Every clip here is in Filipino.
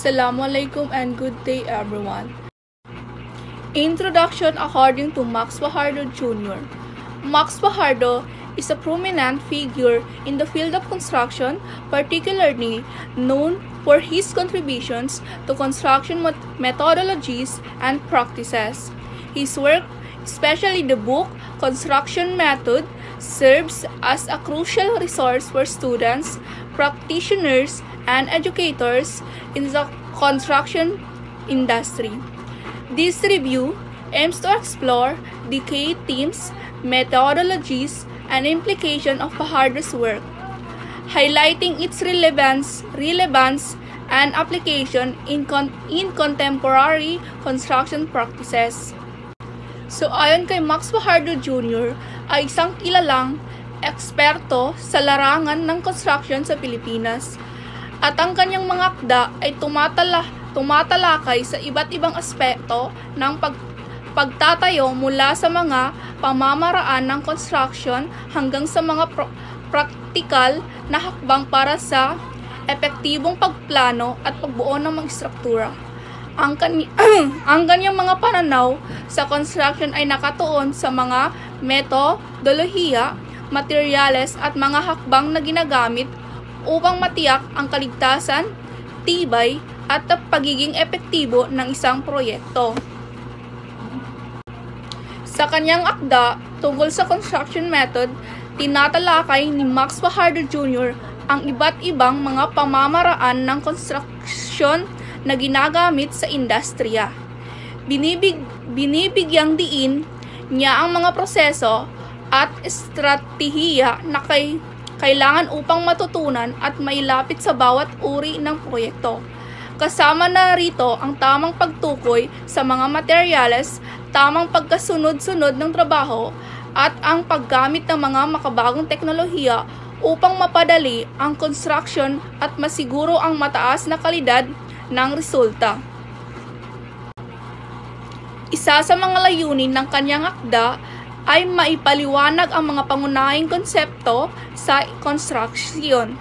Assalamualaikum and good day everyone. Introduction according to Max Fajardo Jr. Max Fajardo is a prominent figure in the field of construction, particularly known for his contributions to construction methodologies and practices. His work, especially the book Construction Method, serves as a crucial resource for students, practitioners, and educators in the construction industry. This review aims to explore the key themes, methodologies, and implications of Fajardo's work, highlighting its relevance, and application in contemporary construction practices. So ayon kay Max Fajardo Jr. ay isang kilalang eksperto sa larangan ng construction sa Pilipinas. At ang kanyang mga akda ay tumatalakay sa iba't ibang aspekto ng pagtatayo mula sa mga pamamaraan ng construction hanggang sa mga praktikal na hakbang para sa epektibong pagplano at pagbuo ng mga struktura. Ang kanyang mga pananaw sa construction ay nakatuon sa mga metodolohiya, materyales at mga hakbang na ginagamit upang matiyak ang kaligtasan, tibay, at pagiging epektibo ng isang proyekto. Sa kanyang akda tungkol sa construction method, tinatalakay ni Max Fajardo Jr. ang iba't ibang mga pamamaraan ng construction na ginagamit sa industriya. Binibigyang diin niya ang mga proseso at estratehiya na kailangan upang matutunan at mailapit sa bawat uri ng proyekto. Kasama na rito ang tamang pagtukoy sa mga materyales, tamang pagkasunod-sunod ng trabaho, at ang paggamit ng mga makabagong teknolohiya upang mapadali ang construction at masiguro ang mataas na kalidad ng resulta. Isa sa mga layunin ng kanyang akda ay maipaliwanag ang mga pangunahing konsepto sa construction,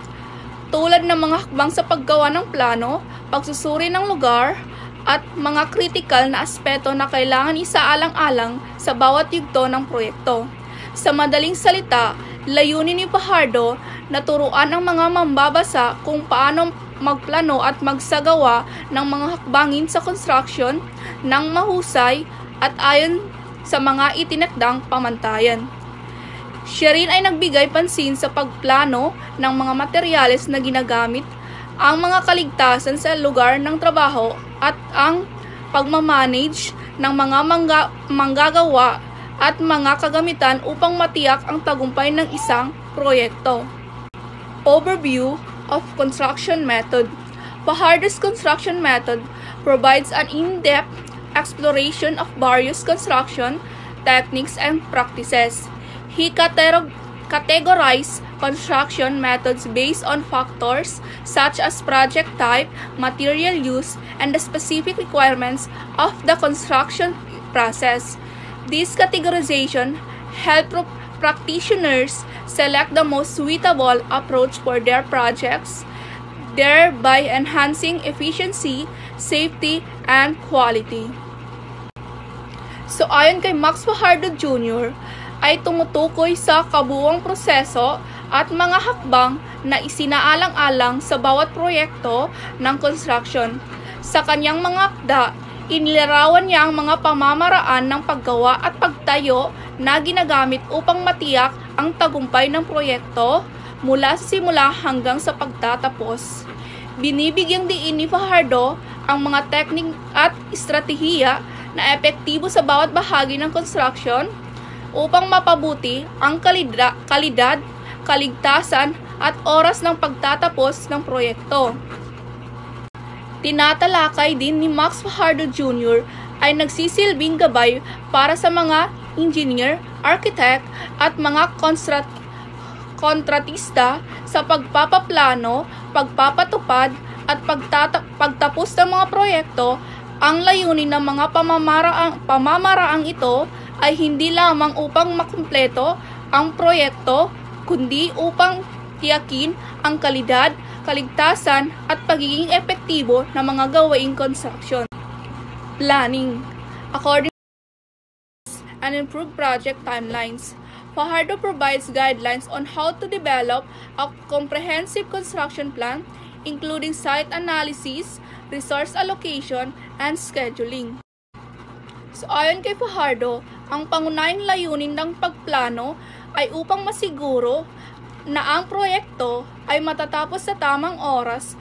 tulad ng mga hakbang sa paggawa ng plano, pagsusuri ng lugar, at mga kritikal na aspeto na kailangan isaalang-alang sa bawat yugto ng proyekto. Sa madaling salita, layunin ni Fajardo na turuan ang mga mambabasa kung paano magplano at magsagawa ng mga hakbangin sa construction ng mahusay at ayon sa mga itinakdang pamantayan. Siya rin ay nagbigay pansin sa pagplano ng mga materyales na ginagamit, ang mga kaligtasan sa lugar ng trabaho at ang pagmamanage ng mga manggagawa at mga kagamitan upang matiyak ang tagumpay ng isang proyekto. Overview of construction method. Fajardo's construction method provides an in-depth exploration of various construction techniques and practices. He categorized construction methods based on factors such as project type, material use, and the specific requirements of the construction process. This categorization helps practitioners select the most suitable approach for their projects, thereby enhancing efficiency, safety, and quality. So ayon kay Max Fajardo Jr. ay tumutukoy sa kabuuang proseso at mga hakbang na isinaalang-alang sa bawat proyekto ng construction. Sa kanyang mga akda, inilarawan niya ang mga pamamaraan ng paggawa at pagtayo na ginagamit upang matiyak ang tagumpay ng proyekto mula sa simula hanggang sa pagtatapos. Binibigyang diin ni Fajardo ang mga teknik at estratehiya na epektibo sa bawat bahagi ng construction upang mapabuti ang kalidad, kaligtasan at oras ng pagtatapos ng proyekto. Tinatalakay din ni Max Fajardo Jr. ay nagsisilbing gabay para sa mga engineer, architect at mga kontratista sa pagpapaplano, pagpapatupad at pagtapos ng mga proyekto. Ang layunin ng mga pamamaraang ito ay hindi lamang upang makumpleto ang proyekto, kundi upang tiyakin ang kalidad, kaligtasan at pagiging epektibo ng mga gawaing construction. Planning. According and improve project timelines. Fajardo provides guidelines on how to develop a comprehensive construction plan, including site analysis, resource allocation, and scheduling. So ayon kay Fajardo, ang pangunahing layunin ng pagplano ay upang masiguro na ang proyekto ay matatapos sa tamang oras,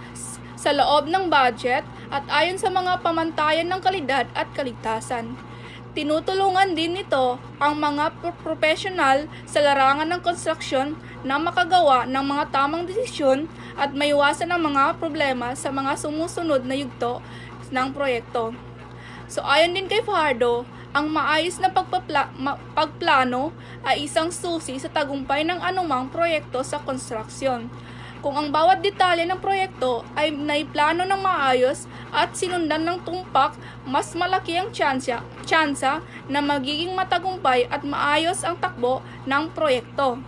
sa loob ng budget at ayon sa mga pamantayan ng kalidad at kaligtasan. Tinutulungan din nito ang mga profesional sa larangan ng construction na makagawa ng mga tamang desisyon at maiwasan ang mga problema sa mga sumusunod na yugto ng proyekto. So ayon din kay Fajardo, ang maayos na pagplano ay isang susi sa tagumpay ng anumang proyekto sa construction. Kung ang bawat detalye ng proyekto ay naiplano ng maayos at sinundan ng tumpak, mas malaki ang tsansa na magiging matagumpay at maayos ang takbo ng proyekto.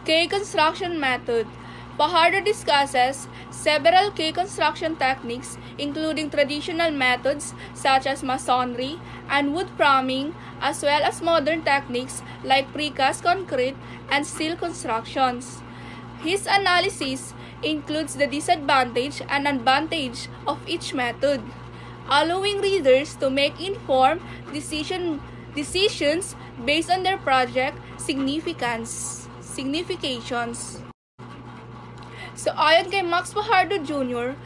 K-construction method. Fajardo discusses several K-construction techniques, including traditional methods such as masonry and wood framing, as well as modern techniques like precast concrete and steel constructions. His analysis includes the disadvantage and advantage of each method, allowing readers to make informed decisions based on their project significations. So ayon kay Max Fajardo Jr.,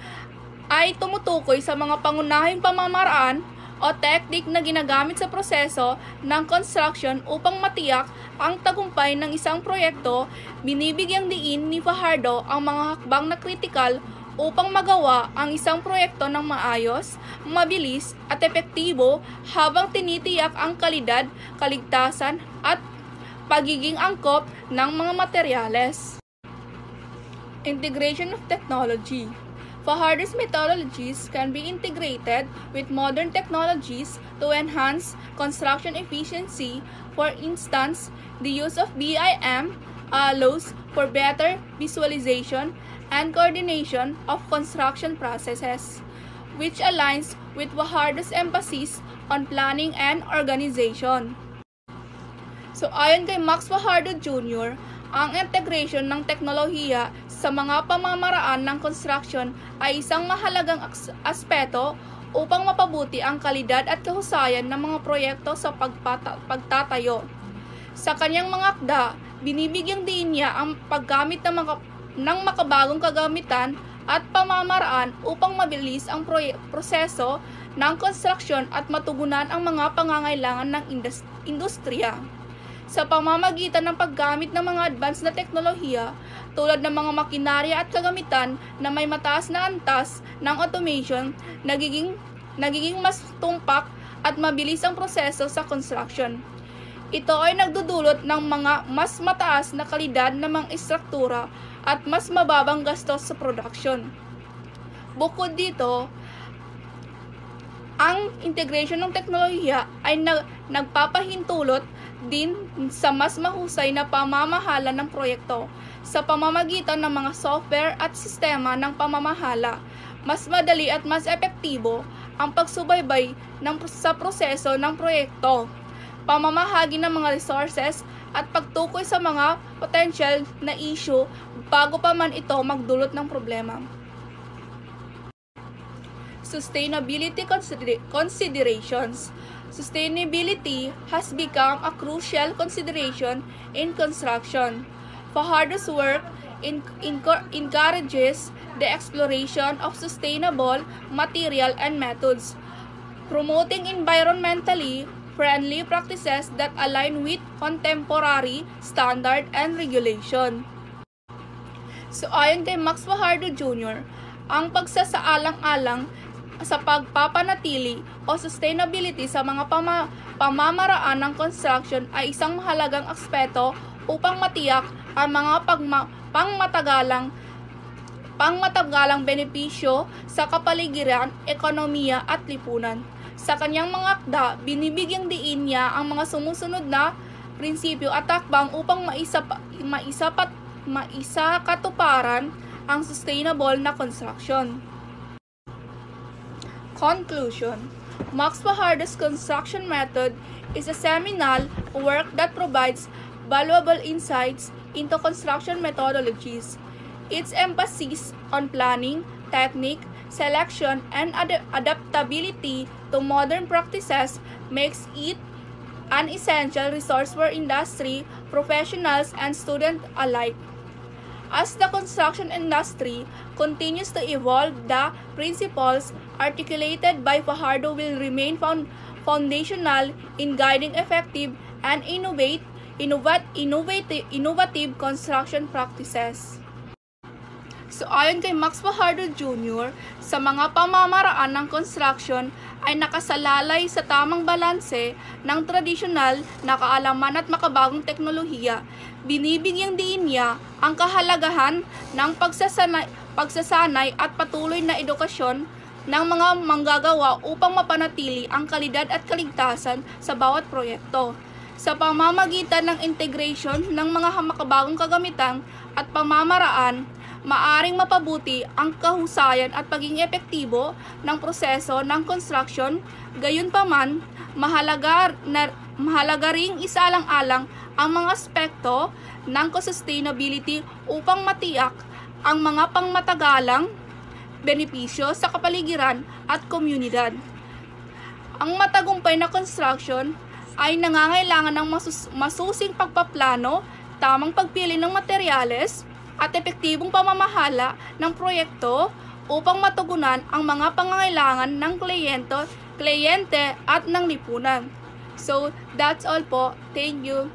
ay tumutukoy sa mga pangunahing pamamaraan o technique na ginagamit sa proseso ng construction upang matiyak ang tagumpay ng isang proyekto. Binibigyang diin ni Fajardo ang mga hakbang na kritikal upang magawa ang isang proyekto ng maayos, mabilis at epektibo habang tinitiyak ang kalidad, kaligtasan at pagiging angkop ng mga materyales. Integration of technology. Fajardo's methodologies can be integrated with modern technologies to enhance construction efficiency. For instance, the use of BIM allows for better visualization and coordination of construction processes, which aligns with Fajardo's emphasis on planning and organization. So ayon kay Max Fajardo Jr., ang integration ng teknolohiya sa mga pamamaraan ng construction ay isang mahalagang aspeto upang mapabuti ang kalidad at kahusayan ng mga proyekto sa pagtatayo. Sa kanyang mga akda, binibigyang diin niya ang paggamit ng makabagong kagamitan at pamamaraan upang mabilis ang proseso ng construction at matugunan ang mga pangangailangan ng industriya. Sa pamamagitan ng paggamit ng mga advanced na teknolohiya tulad ng mga makinarya at kagamitan na may mataas na antas ng automation, nagiging mas tumpak at mabilis ang proseso sa construction. Ito ay nagdudulot ng mga mas mataas na kalidad ng mga istruktura at mas mababang gastos sa production. Bukod dito, ang integration ng teknolohiya ay nagpapahintulot din sa mas mahusay na pamamahala ng proyekto sa pamamagitan ng mga software at sistema ng pamamahala. Mas madali at mas epektibo ang pagsubaybay sa proseso ng proyekto, pamamahagi ng mga resources at pagtukoy sa mga potential na issue bago pa man ito magdulot ng problema. Sustainability considerations. Sustainability has become a crucial consideration in construction. Fajardo's work encourages the exploration of sustainable material and methods, promoting environmentally friendly practices that align with contemporary standard and regulation. So ayon kay Max Fajardo Jr., ang pagsasaalang-alang sa pagpapanatili o sustainability sa mga pamamaraan ng construction ay isang mahalagang aspeto upang matiyak ang mga pangmatagalang benepisyo sa kapaligiran, ekonomiya at lipunan. Sa kanyang mga akda, binibigyang diin niya ang mga sumusunod na prinsipyo at takbang upang maisakatuparan ang sustainable na construction. Conclusion. Max Fajardo's construction method is a seminal work that provides valuable insights into construction methodologies. Its emphasis on planning, technique, selection, and adaptability to modern practices makes it an essential resource for industry, professionals, and students alike. As the construction industry continues to evolve, the principles articulated by Fajardo will remain foundational in guiding effective and innovative construction practices. So ayon kay Max Fajardo Jr., sa mga pamamaraan ng construction ay nakasalalay sa tamang balanse ng tradisyonal na kaalaman at makabagong teknolohiya. Binibigyang diin niya ang kahalagahan ng pagsasanay at patuloy na edukasyon ng mga manggagawa upang mapanatili ang kalidad at kaligtasan sa bawat proyekto. Sa pamamagitan ng integration ng mga makabagong kagamitan at pamamaraan, maaring mapabuti ang kahusayan at pagiging epektibo ng proseso ng construction. Gayunpaman, mahalaga ring isaalang-alang ang mga aspekto ng sustainability upang matiyak ang mga pangmatagalang benepisyo sa kapaligiran at komunidad. Ang matagumpay na construction ay nangangailangan ng masusing pagpaplano, tamang pagpili ng materyales, at epektibong pamamahala ng proyekto upang matugunan ang mga pangangailangan ng kliyente at ng lipunan. So, that's all po. Thank you.